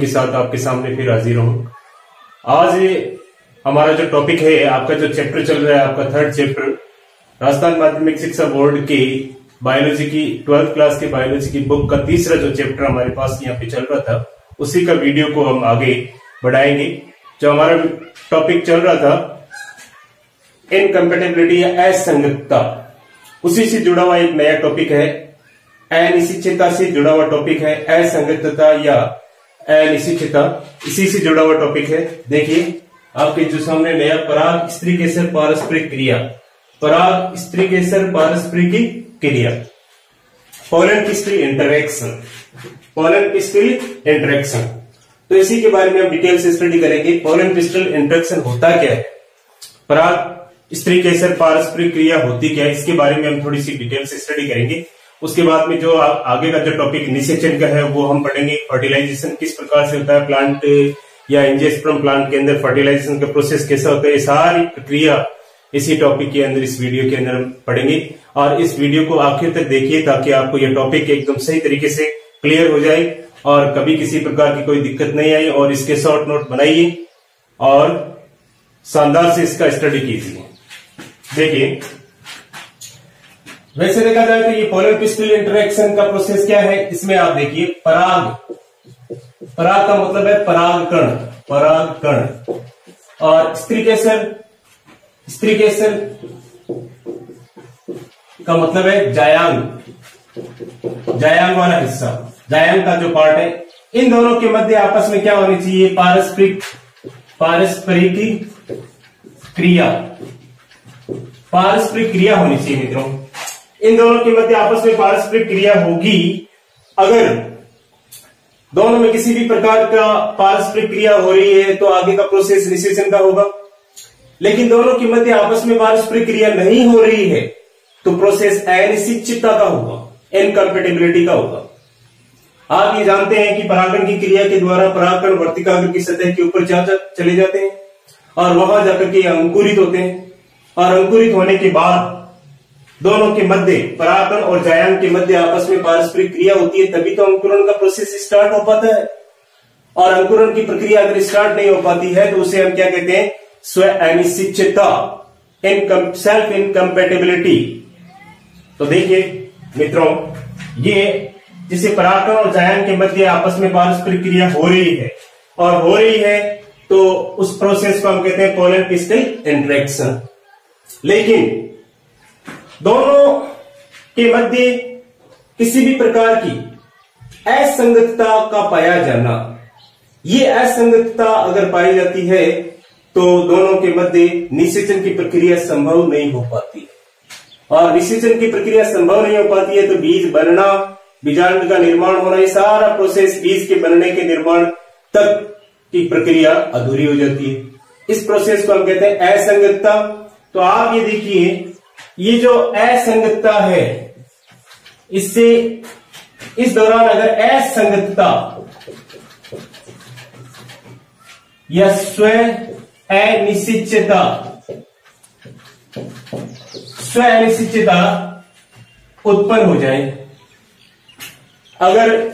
के साथ आपके सामने फिर हाजिर हूं। आज हमारा जो टॉपिक है, आपका जो चैप्टर चल रहा है, आपका थर्ड चैप्टर राजस्थान माध्यमिक शिक्षा बोर्ड की बायोलॉजी की 12th क्लास की बायोलॉजी की बुक का तीसरा जो चैप्टर हमारे पास यहाँ पे चल रहा था, उसी का वीडियो को हम आगे बढ़ाएंगे। जो हमारा टॉपिक चल रहा था इनकम्पेटिबिलिटी या असंगतता, उसी से जुड़ा हुआ एक नया टॉपिक है। अनिश्चितता से जुड़ा हुआ टॉपिक है असंगतता या अनिश्चितता, इसी से जुड़ा हुआ टॉपिक है। देखिए आपके जो सामने नया पराग स्त्री केसर पारस्परिक क्रिया, पराग स्त्री केसर पारस्परिक क्रिया, pollen pistol interaction, pollen pistol interaction. तो इसी के बारे में हम डिटेल से स्टडी करेंगे। पोलन पिस्टल इंटरेक्शन होता क्या है, पराग स्त्री केसर पारस्परिक क्रिया होती क्या है, इसके बारे में हम थोड़ी सी डिटेल से स्टडी करेंगे। उसके बाद में जो आगे का जो टॉपिक निषेचन का है वो हम पढ़ेंगे। फर्टिलाइजेशन किस प्रकार से होता है, प्लांट या एंजियोस्पर्म प्लांट के अंदर फर्टिलाइजेशन का प्रोसेस कैसा होता है, ये सारी प्रक्रिया इसी टॉपिक के अंदर, इस वीडियो के अंदर हम पढ़ेंगे। और इस वीडियो को आखिर तक देखिए ताकि आपको यह टॉपिक एकदम सही तरीके से क्लियर हो जाए और कभी किसी प्रकार की कोई दिक्कत नहीं आई। और इसके शॉर्ट नोट बनाइए और शानदार से इसका स्टडी कीजिए। देखिए वैसे देखा जाए तो ये पोलर पिस्टल इंटरेक्शन का प्रोसेस क्या है, इसमें आप देखिए पराग, पराग का मतलब है परागकण, परागकण, और स्त्री केसर, स्त्री केसर का मतलब है जायांग, जायांग वाला हिस्सा, जायांग का जो पार्ट है। इन दोनों के मध्य आपस में क्या होनी चाहिए, पारस्परिक, पारस्परिक क्रिया, पारस्परिक क्रिया होनी चाहिए मित्रों। इन दोनों के मध्य आपस में पारस्परिक क्रिया होगी। अगर दोनों में किसी भी प्रकार का पारस्परिक क्रिया हो रही है तो आगे का प्रोसेस निषेचन का होगा। लेकिन दोनों के मध्य आपस में पारस्परिक क्रिया नहीं हो रही है तो प्रोसेस अनिश्चितता का होगा, इनकम्पेटिबिलिटी का होगा। आप ये जानते हैं कि परागण की क्रिया के द्वारा परागकण वर्तिकाग्र की सतह के ऊपर चले जाते हैं और वहां जाकर के अंकुरित होते हैं। और अंकुरित होने के बाद दोनों के मध्य, परागकण और जायांग के मध्य आपस में पारस्परिक क्रिया होती है, तभी तो अंकुरण का प्रोसेस स्टार्ट हो पाता है। और अंकुरण की प्रक्रिया अगर स्टार्ट नहीं हो पाती है तो उसे हम क्या कहते हैं, स्व अनिश्चितता, सेल्फ इनकम्पेटिबिलिटी। तो देखिए मित्रों, ये जिसे परागकण और जायांग के मध्य आपस में पारस्परिक क्रिया हो रही है और हो रही है तो उस प्रोसेस को हम कहते हैं पोलन पिस्टल इंटरेक्शन। लेकिन दोनों के मध्य किसी भी प्रकार की असंगतता का पाया जाना, ये असंगतता अगर पाई जाती है तो दोनों के मध्य निषेचन की प्रक्रिया संभव नहीं हो पाती। और निषेचन की प्रक्रिया संभव नहीं हो पाती है तो बीज बनना, बीजांड का निर्माण होना, ये सारा प्रोसेस बीज के बनने के निर्माण तक की प्रक्रिया अधूरी हो जाती है। इस प्रोसेस को हम कहते हैं असंगतता। तो आप ये देखिए, ये जो असंगतता है, इससे इस दौरान अगर असंगतता या स्व अनिश्चितता, स्व अनिश्चितता उत्पन्न हो जाए, अगर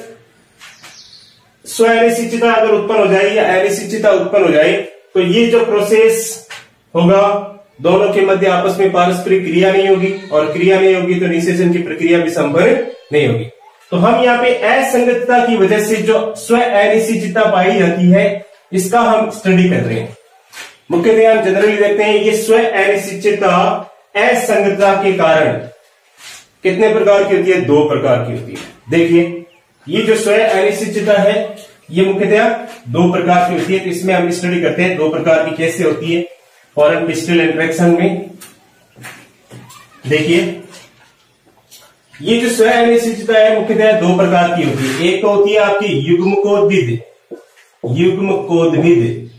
स्व अनिश्चितता अगर उत्पन्न हो जाए या अनिश्चितता उत्पन्न हो जाए तो ये जो प्रोसेस होगा, दोनों के मध्य आपस में पारस्परिक क्रिया नहीं होगी और क्रिया नहीं होगी तो निषेचन की प्रक्रिया भी संभव नहीं होगी। तो हम यहाँ पे असंगतता की वजह से जो स्व अनिश्चितता पाई जाती है, इसका हम स्टडी कर रहे हैं। मुख्यतः हम जनरली देखते हैं ये स्व अनिश्चितता असंगतता के कारण कितने प्रकार की होती है, 2 प्रकार की होती है। देखिए ये जो स्व अनिश्चितता है ये मुख्यतः 2 प्रकार की होती है। तो इसमें हम स्टडी करते हैं 2 प्रकार की कैसे होती है पोलन पिस्टल इंटरेक्शन में। देखिए ये जो स्व अनिश्चितता है मुख्यतः 2 प्रकार की होती है। एक तो होती है आपकी युग्मकोद्भिद, युग्मकोद्भिद,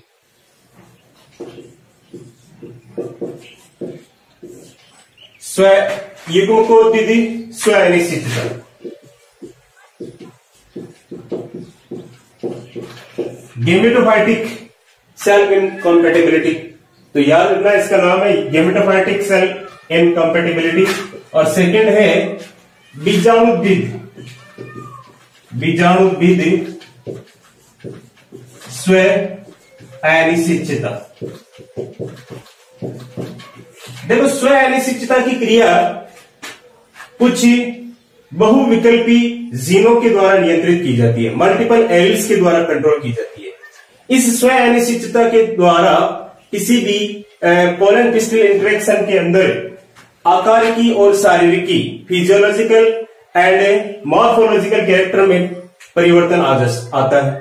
स्व युग्मकोद्भिद स्व अनिश्चितता। गेमेटोफाइटिक सेल्फ इनकम्पेटिबिलिटी, तो याद रखना इसका नाम है गेमेटोफाइटिक सेल्फ इनकम्पेटिबिलिटी। और सेकंड है बीजाणुद्भिद, बीजाणुद्भिद स्व अनिश्चितता। देखो, स्व अनिश्चितता की क्रिया कुछ बहुविकल्पी जीनों के द्वारा नियंत्रित की जाती है, मल्टीपल एलील्स के द्वारा कंट्रोल की जाती है। इस स्व अनिश्चितता के द्वारा किसी भी पोलन पिस्टल इंटरेक्शन के अंदर आकारिकी और शारीरिकी फिजियोलॉजिकल एंड मॉर्फोलॉजिकल कैरेक्टर में परिवर्तन आता है।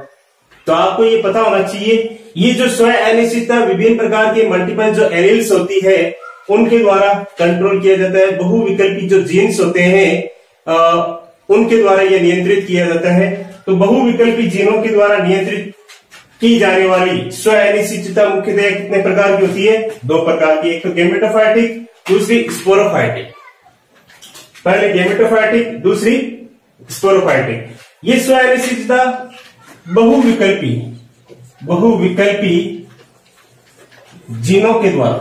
तो आपको ये पता होना चाहिए, ये जो स्व अनिश्चितता विभिन्न प्रकार के मल्टीपल जो एलील्स होती है उनके द्वारा कंट्रोल किया जाता है। बहुविकल्पी जो जीन्स होते हैं उनके द्वारा यह नियंत्रित किया जाता है। तो बहुविकल्पी जीनों के द्वारा नियंत्रित की जाने वाली स्व अनिश्चितता मुख्यतः कितने प्रकार की होती है? 2 प्रकार की, एक तो गैमेटोफाइटिक, दूसरी स्पोरोफाइटिक। पहले गैमेटोफाइटिक, दूसरी स्पोरोफाइटिक। ये स्व अनिश्चितता बहुविकल्पी जीनों के द्वारा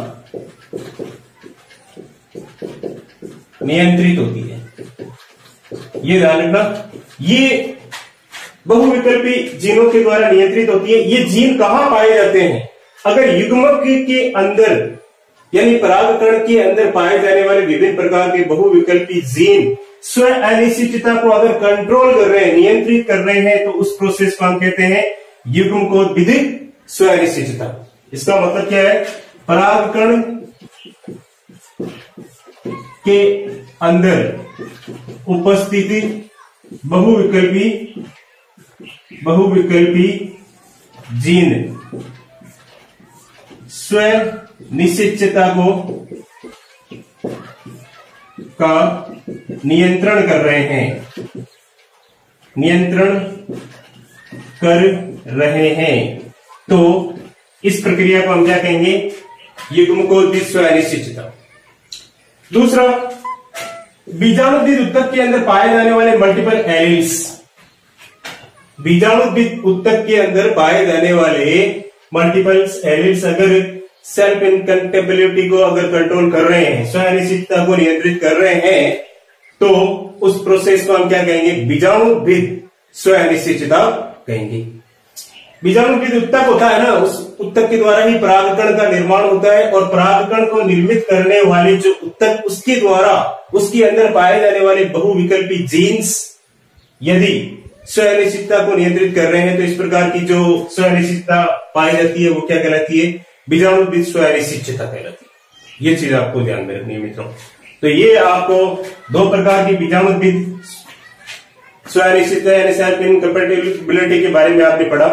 नियंत्रित होती है। ये ध्यान रखना, ये बहुविकल्पी जीनों के द्वारा नियंत्रित होती है। ये जीन कहां पाए जाते हैं? अगर युग्मक के अंदर यानी परागकण के अंदर पाए जाने वाले विभिन्न प्रकार के बहुविकल्पी जीन स्व अनिश्चितता को अगर कंट्रोल कर रहे हैं, नियंत्रित कर रहे हैं, तो उस प्रोसेस को हम कहते हैं युग्मकोद्भिदिक स्व अनिश्चितता। इसका मतलब क्या है? परागकण के अंदर उपस्थिति बहुविकल्पी जीन स्व निश्चितता का नियंत्रण कर रहे हैं। तो इस प्रक्रिया को हम क्या कहेंगे? युग्मकोद्भिद स्व अनिश्चितता। दूसरा, बीजाणुद्भिद ऊतक के अंदर पाए जाने वाले मल्टीपल एलील्स। बीजाणुद्भिद ऊतक के अंदर पाए जाने वाले मल्टीपल एलील्स अगर सेल्फ इनकंपेटिबिलिटी को अगर कंट्रोल कर रहे हैं, स्व अनिश्चितता को नियंत्रित कर रहे हैं, तो उस प्रोसेस को हम क्या कहेंगे? बीजाणुद्भिद स्व अनिश्चितता कहेंगे। बीजाणुद्भिद ऊतक होता है ना, उस ऊतक के द्वारा ही परागकण का निर्माण होता है, और परागकण को निर्मित करने वाले जो ऊतक उसके द्वारा उसके अंदर पाए जाने वाले बहुविकल्पी जीन्स यदि स्व अनिश्चितता को नियंत्रित कर रहे हैं, तो इस प्रकार की जो स्व अनिश्चितता पाई जाती है वो क्या कहलाती है? बीजाणुद्भिद स्व अनिश्चितता कहलाती है। ये चीज आपको ध्यान में रखनी है मित्रों। तो ये आपको 2 प्रकार की बीजाणुद्भिद स्व अनिश्चितता यानी सेल्फ इनकंपेटिबिलिटी के बारे में आपने पढ़ा,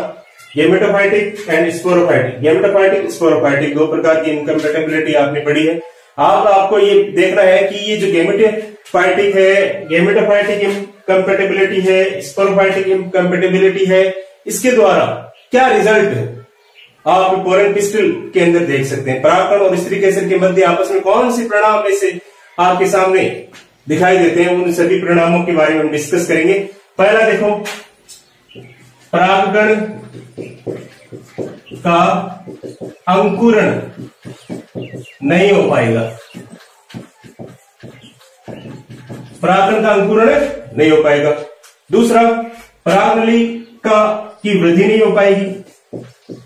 gametophytic and sporophytic. Gametophytic, sporophytic 2 प्रकार की इनकंपेटिबिलिटी आपने पढ़ी है। आपको ये देखना है कि ये जो गैमेटोफाइटिक है, गैमेटोफाइटिक इनकंपेटिबिलिटी है, स्पोरोफाइटिक इनकंपेटिबिलिटी है, इसके द्वारा क्या रिजल्ट है आप पोलन पिस्टल के अंदर देख सकते हैं। परागकण और स्त्री केसर के मध्य आपस में कौन से परिणाम में से आपके सामने दिखाई देते हैं, उन सभी परिणामों के बारे में हम डिस्कस करेंगे। पहला देखो, परागकण का अंकुरण नहीं हो पाएगा। परागकण का अंकुरण नहीं हो पाएगा। दूसरा, परागनली की वृद्धि नहीं हो पाएगी।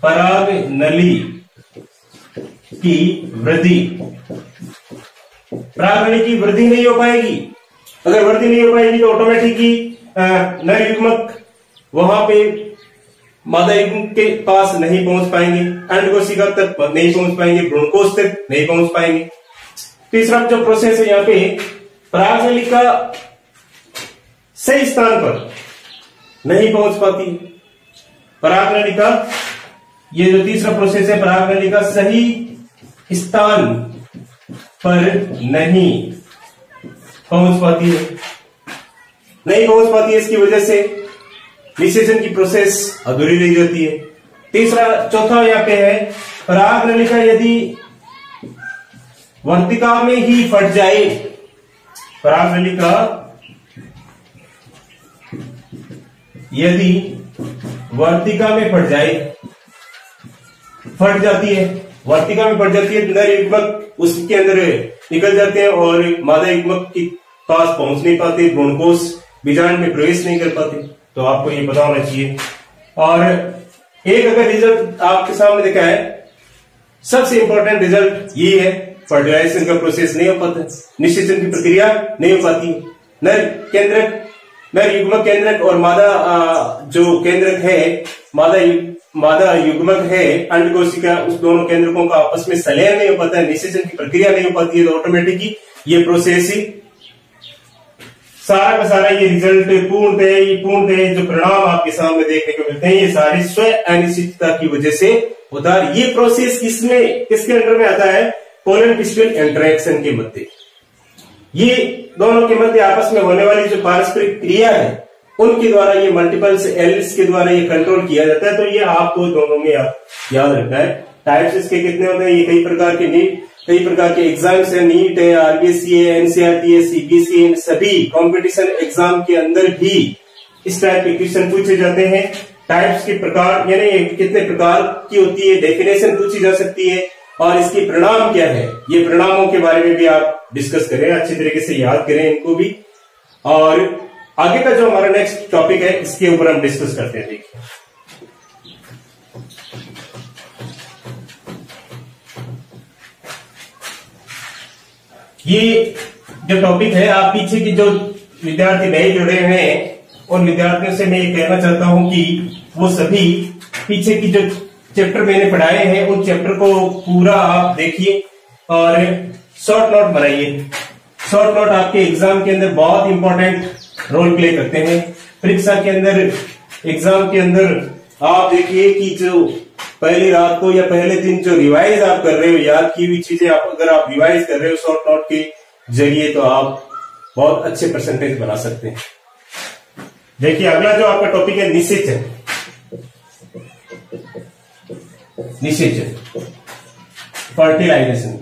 परागनली की वृद्धि, परागनली की वृद्धि नहीं हो पाएगी। अगर वृद्धि नहीं हो पाएगी तो ऑटोमेटिकली नर युग्मक वहां पे मादा युग्मक के पास नहीं पहुंच पाएंगे, अंडकोशिका तक नहीं पहुंच पाएंगे, भ्रूणकोश तक नहीं पहुंच पाएंगे। तीसरा जो प्रोसेस है यहाँ पे, परागनलिका सही स्थान पर नहीं पहुंच पाती। परागनलिका, ये जो तीसरा प्रोसेस है, परागनलिका सही स्थान पर नहीं पहुंच पाती है, नहीं पहुंच पाती है। इसकी वजह से निषेचन की प्रोसेस अधूरी रह जाती है। चौथा यहाँ पे है, परागनलिका यदि वर्तिका में ही फट जाए, परागनलिका यदि वर्तिका में फट जाए, फट जाती है, वर्तिका में फट जाती है, नर युग्मक उसके अंदर निकल जाते हैं और मादा युग्मक के पास पहुंच नहीं पाते, भ्रूणकोश बीजांड में प्रवेश नहीं कर पाते। तो आपको ये पता होना चाहिए। और एक अगर रिजल्ट आपके सामने देखा है, सबसे इंपॉर्टेंट रिजल्ट ये है, फर्टिलाइजेशन का प्रोसेस नहीं हो पाता, निषेचन की प्रक्रिया नहीं हो पाती। नर केंद्रक, नर युग्मक केंद्रक और मादा जो केंद्रक है, मादा युग्मक है अंड कोशिका, उस दोनों केंद्रकों का आपस में संलयन नहीं हो पाता है, निषेचन की प्रक्रिया नहीं हो पाती है, तो ऑटोमेटिकली ये प्रोसेस ही सारा का सारा ये रिजल्ट पूर्णतः जो परिणाम आपके सामने देखने को मिलते हैं, ये सारी स्व अनिश्चितता की वजह से होता है। ये प्रोसेस किसके अंडर में आता है? पोलन पिस्टल इंटरेक्शन के मध्य। ये दोनों के मध्य आपस में होने वाली जो पारस्परिक क्रिया है, उनके द्वारा ये मल्टीपल्स एल्स के द्वारा ये कंट्रोल किया जाता है। तो ये आपको दोनों में याद रखना है। टाइप्स इसके कितने होते हैं? ये कई प्रकार के एग्जाम्स है, नीट है, आरबीएससी है, एनसीईआरटी है, सीबीएसई है, सभी कंपटीशन एग्जाम के अंदर भी इस टाइप के क्वेश्चन पूछे जाते हैं। टाइप्स के प्रकार यानी कितने प्रकार की होती है, डेफिनेशन पूछी जा सकती है, और इसकी परिणाम क्या है, ये परिणामों के बारे में भी आप डिस्कस करें, अच्छी तरीके से याद करें इनको भी। और आगे का जो हमारा नेक्स्ट टॉपिक है, इसके ऊपर हम डिस्कस करते हैं। देखिए, ये जो टॉपिक है, आप पीछे की जो विद्यार्थी नए जुड़े हैं, उन विद्यार्थियों से मैं ये कहना चाहता हूं कि वो सभी पीछे की जो चैप्टर मैंने पढ़ाए हैं, उन चैप्टर को पूरा आप देखिए और शॉर्ट नोट बनाइए। शॉर्ट नोट आपके एग्जाम के अंदर बहुत इंपॉर्टेंट रोल प्ले करते हैं। परीक्षा के अंदर, एग्जाम के अंदर आप देखिए कि जो पहली रात को या पहले दिन जो रिवाइज आप कर रहे हो, याद की हुई चीजें अगर आप रिवाइज कर रहे हो शॉर्ट नोट के जरिए, तो आप बहुत अच्छे परसेंटेज बना सकते हैं। देखिए, अगला जो आपका टॉपिक है, निषेचन। फर्टिलाइजेशन।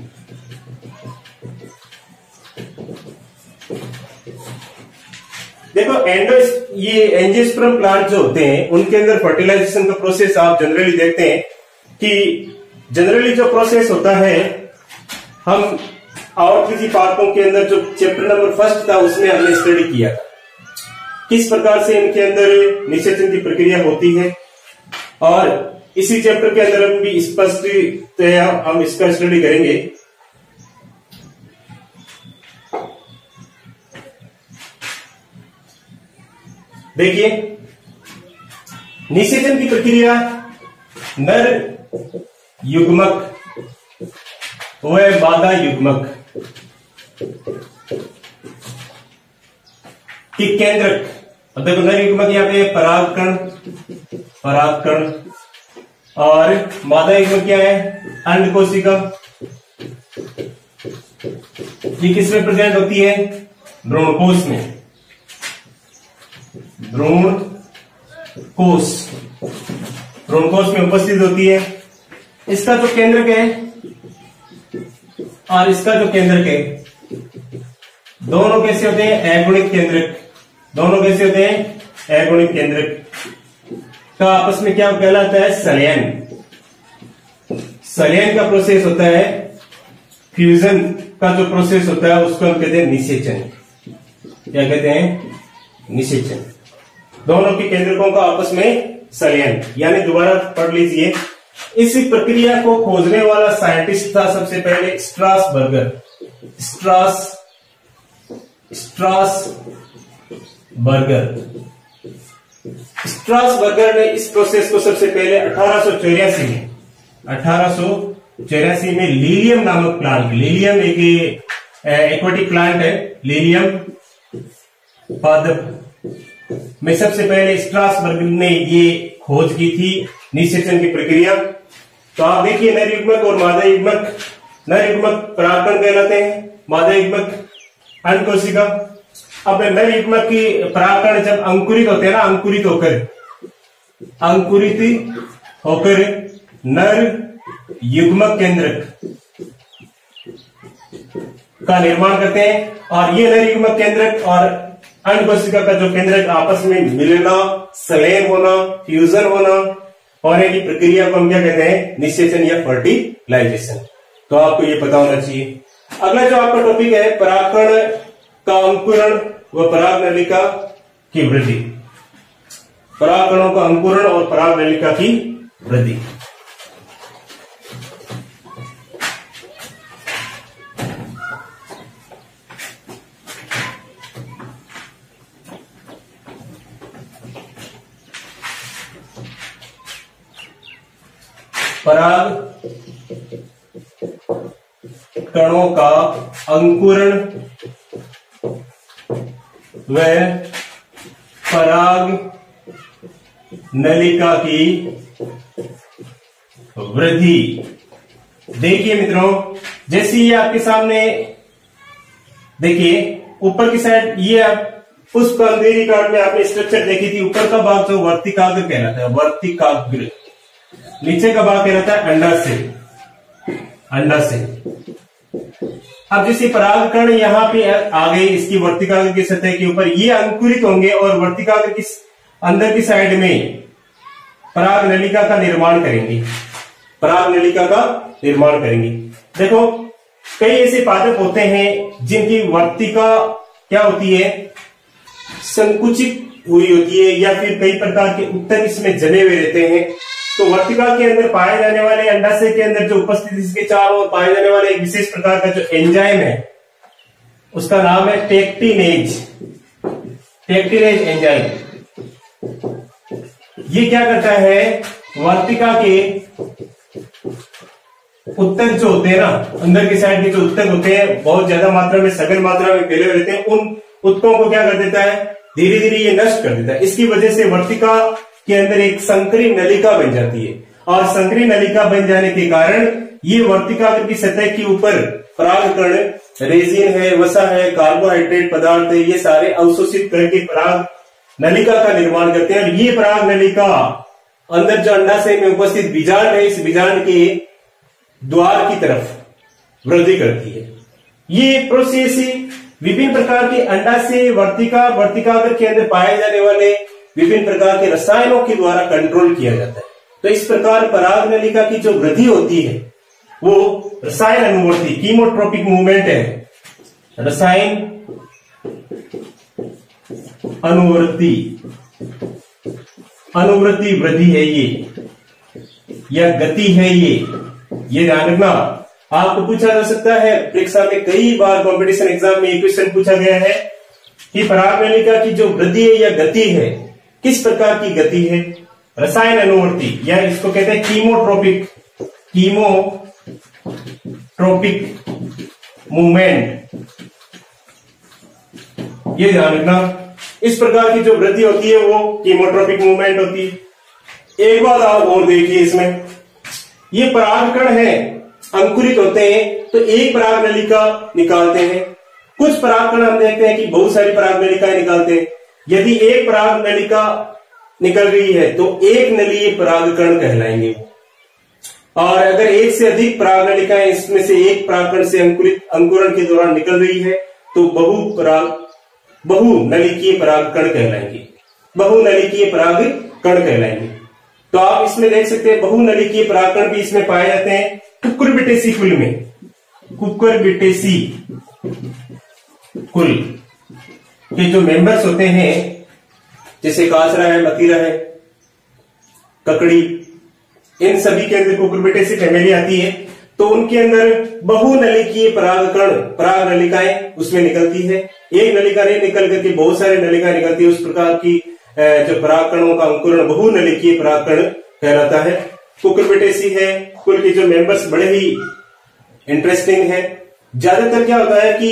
देखो, ये एंजियोस्पर्म प्लांट जो होते हैं, उनके अंदर फर्टिलाइजेशन का प्रोसेस आप जनरली देखते हैं कि जनरली जो प्रोसेस होता है, हम और किसी पार्कों के अंदर जो चैप्टर नंबर 1 था उसमें हमने स्टडी किया था किस प्रकार से इनके अंदर निषेचन की प्रक्रिया होती है, और इसी चैप्टर के अंदर हम भी स्पष्ट हम इसका स्टडी करेंगे। देखिए, निषेचन की प्रक्रिया नर युग्मक व मादा युग्मक के केंद्रक, देखो नर युग्मक यहाँ पे परागकण और मादा युग्मक क्या है? अंड कोशिका। ये किसमें प्रेजेंट होती है? भ्रूणकोश में। भ्रूणकोश में उपस्थित होती है। इसका जो केंद्रक है और इसका जो केंद्रक है, दोनों कैसे होते हैं? एगुणित केंद्रक। दोनों कैसे होते हैं? एगुणित केंद्रक का आपस में क्या कहलाता है? संलयन। संलयन का प्रोसेस होता है, फ्यूजन का जो प्रोसेस होता है उसको हम कहते हैं निषेचन। क्या कहते हैं? निषेचन। दोनों के केंद्रकों का आपस में संलयन, यानी दोबारा पढ़ लीजिए, इस प्रक्रिया को खोजने वाला साइंटिस्ट था सबसे पहले स्ट्रासबर्गर। स्ट्रासबर्गर ने इस प्रोसेस को सबसे पहले 1884 में लीलियम नामक प्लांट, लीलियम एक एक्वाटिक प्लांट है, लीलियम पादप में सबसे पहले स्ट्रासबर्गर ने ये खोज की थी निषेचन की प्रक्रिया। तो आप देखिए, नर युग्मक और मादा युग्मक, नर युग्मक परागकण कहलाते हैं, मादा युग्मक अंड कोशिका। अब नर युग्मक की परागकण जब अंकुरित होते हैं ना, अंकुरित होकर नर युग्मक केंद्रक का निर्माण करते हैं, और ये नर युग्मक केंद्रक और अंड कोशिका का जो केंद्रक आपस में मिलना, संलयन होना, फ्यूजन होने की प्रक्रिया को हम क्या कहते हैं? निषेचन या फर्टिलाइजेशन। तो आपको ये पता होना चाहिए। अगला जो आपका टॉपिक है, परागकण का अंकुरण व परागनलिका की वृद्धि। परागकणों का अंकुरण और परागनलिका की वृद्धि। पराग कणों का अंकुरण व पराग नलिका की वृद्धि। देखिए मित्रों, जैसे ये आपके सामने देखिए ऊपर की साइड ये पुष्प अंधेरी कार्ड में आपने स्ट्रक्चर देखी थी। ऊपर का भाग जो वर्तिकाग्र कहलाता है, वर्तिकाग्र। नीचे का भाग कहलाता है अंडाशय, अंडाशय। अब जैसे परागकण यहाँ पे आ गए इसकी वर्तिकाग्र की सतह के ऊपर, ये अंकुरित होंगे और वर्तिकाग्र की अंदर की साइड में पराग नलिका का निर्माण करेंगे, पराग नलिका का निर्माण करेंगे। देखो कई ऐसे पादप होते हैं जिनकी वर्तिका क्या होती है, संकुचित हुई होती है, या फिर कई प्रकार के उत्तक इसमें जमे हुए रहते हैं। तो वर्तिका के अंदर पाए जाने वाले, अंडाशय के अंदर जो उपस्थित इसके चारों ओर पाए जाने वाले एक विशेष प्रकार का जो एंजाइम है उसका नाम है पेक्टिनेज, पेक्टिनेज एंजाइम। ये क्या करता है, वर्तिका के उत्तक जो होते हैं ना, अंदर की साइड के जो उत्तक होते हैं बहुत ज्यादा मात्रा में, सघन मात्रा में फैले हुए रहते हैं, उन उत्तकों को क्या कर देता है, धीरे धीरे ये नष्ट कर देता है। इसकी वजह से वर्तिका के अंदर एक संकरी नलिका बन जाती है, और संकरी नलिका बन जाने के कारण ये वर्तिकाग्र की सतह के ऊपर परागकण, रेजिन है, वसा है, कार्बोहाइड्रेट पदार्थ है, ये सारे अवशोषित करके पराग नलिका का निर्माण करते हैं। और ये पराग नलिका अंदर जो अंडाशय में उपस्थित बीजांड है, इस बीजांड के द्वार की तरफ वृद्धि करती है। ये प्रोसेस विभिन्न प्रकार के अंडाशय, वर्तिका, वर्तिकाग्र के अंदर पाए जाने वाले विभिन्न प्रकार के रसायनों के द्वारा कंट्रोल किया जाता है। तो इस प्रकार पराग नलिका की जो वृद्धि होती है वो रसायन अनुवर्ती, कीमोट्रोपिक मूवमेंट है, रसायन अनुवर्ती, अनुवर्ती वृद्धि है ये, या गति है ये ध्यान रखना। आपको पूछा जा सकता है परीक्षा में, कई बार कंपटीशन एग्जाम में ये क्वेश्चन पूछा गया है कि पराग नलिका की जो वृद्धि है या गति है किस प्रकार की गति है, रसायन अनुवर्ती, या इसको कहते हैं कीमोट्रोपिक, कीमोट्रोपिक मूवमेंट, ये ध्यान रखना। इस प्रकार की जो वृद्धि होती है वो कीमोट्रोपिक मूवमेंट होती है। एक बात आप और देखिए, इसमें ये परागकण है, अंकुरित होते हैं तो एक पराग नलिका निकालते हैं। कुछ परागकण हम देखते हैं कि बहुत सारी पराग नलिकाएं निकालते हैं। यदि एक पराग नलिका निकल रही है तो एक नलीय परागकण कहलाएंगे। और अगर एक से अधिक पराग नलिकाएं इसमें से एक परागकण से अंकुरण के दौरान निकल रही है तो बहुनलिकीय परागकण कहलाएंगे, बहुनलिकीय परागकण कहलाएंगे। तो आप इसमें देख सकते हैं बहुनलिकीय परागकण भी इसमें पाए जाते हैं कुकुरबिटेसी कुल में, कुकुरबिटेसी कुल के जो मेंबर्स होते हैं जैसे काचरा है, मतीरा है, ककड़ी, इन सभी के अंदर कुकुरबिटेसी फैमिली आती है। तो उनके अंदर बहुनलिकीय परागकण, पराग नलिकाएं उसमें निकलती है। एक नलिका नहीं निकल करके बहुत सारी नलिकाएं निकलती है। उस प्रकार की जो परागकणों का अंकुरण बहुनलिकीय परागकण कहलाता है। कुकुरबिटेसी है कुल के जो मेंबर्स बड़े ही इंटरेस्टिंग है। ज्यादातर क्या होता है कि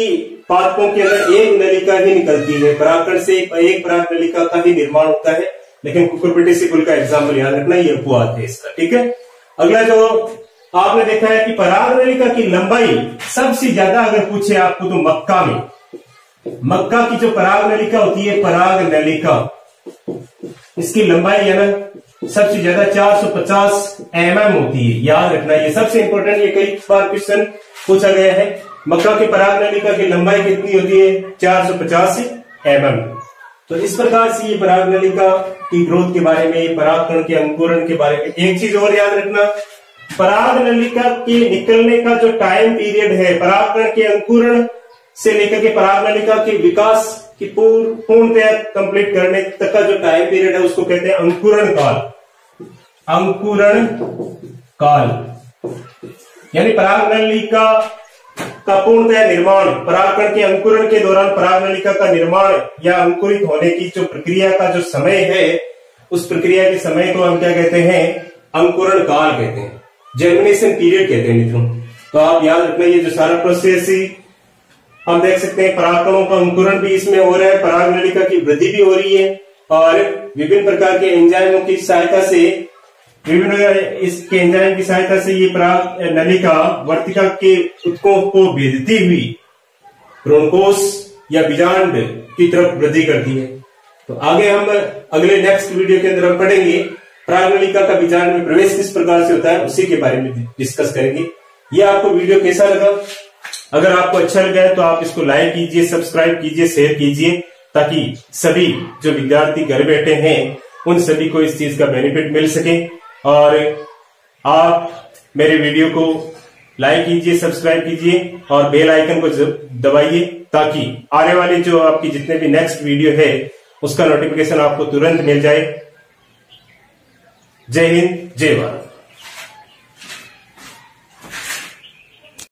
पादपों के अंदर एक नलिका ही निकलती है, परागकण से एक पराग नलिका का ही निर्माण होता है। लेकिन कुकुरबिटेसी कुल का एग्जाम्पल याद रखना, ये अपवाद है इसका, ठीक है। अगला जो आपने देखा है कि पराग नलिका की लंबाई सबसे ज्यादा अगर पूछे आपको तो मक्का में, मक्का की जो पराग नलिका होती है, पराग नलिका, इसकी लंबाई है ना सबसे ज्यादा 450 mm होती है। याद रखना, ये सबसे इंपॉर्टेंट, ये कई बार क्वेश्चन पूछा गया है। मक्का की पराग नलिका की लंबाई कितनी होती है? 450 mm। तो इस प्रकार से ये पराग नलिका की ग्रोथ के बारे में, परागकण के अंकुरण के बारे में। एक चीज और याद रखना, पराग नलिका के निकलने का जो टाइम पीरियड है, परागकण के अंकुरण से लेकर के पराग नलिका के विकास की पूर्णतया कंप्लीट करने तक का जो टाइम पीरियड है उसको कहते हैं अंकुरण काल। अंकुरण काल, यानी परागनलिका का पूर्णतः निर्माण, परागकण के अंकुरण के दौरान परागनलिका का निर्माण या अंकुरित होने की जो प्रक्रिया का जो समय है, उस प्रक्रिया के समय को हम क्या कहते हैं? अंकुरण काल कहते हैं, जर्मिनेशन पीरियड कहते हैं मित्रों। तो आप याद रखना, ये जो सारा प्रोसेस हम देख सकते हैं, परागकणों का अंकुरण भी इसमें हो रहा है, परागनलिका की वृद्धि भी हो रही है, और विभिन्न प्रकार के एंजाइमों की सहायता से, इसके एंजाइम की सहायता से ये पराग नलिका वर्तिका के ऊतकों को भेदती हुई भ्रूणकोश या बीजांड की तरफ वृद्धि करती है। तो आगे हम अगले नेक्स्ट वीडियो के अंदर हम पढ़ेंगे परागनलिका का बीजांड में प्रवेश किस प्रकार से होता है, उसी के बारे में डिस्कस करेंगे। ये आपको वीडियो कैसा लगा? अगर आपको अच्छा लगा है तो आप इसको लाइक कीजिए, सब्सक्राइब कीजिए, शेयर कीजिए, ताकि सभी जो विद्यार्थी घर बैठे हैं उन सभी को इस चीज का बेनिफिट मिल सके। और आप मेरे वीडियो को लाइक कीजिए, सब्सक्राइब कीजिए और बेल आइकन को दबाइए, ताकि आने वाले जो आपकी जितने भी नेक्स्ट वीडियो है उसका नोटिफिकेशन आपको तुरंत मिल जाए। जय हिंद, जय भारत।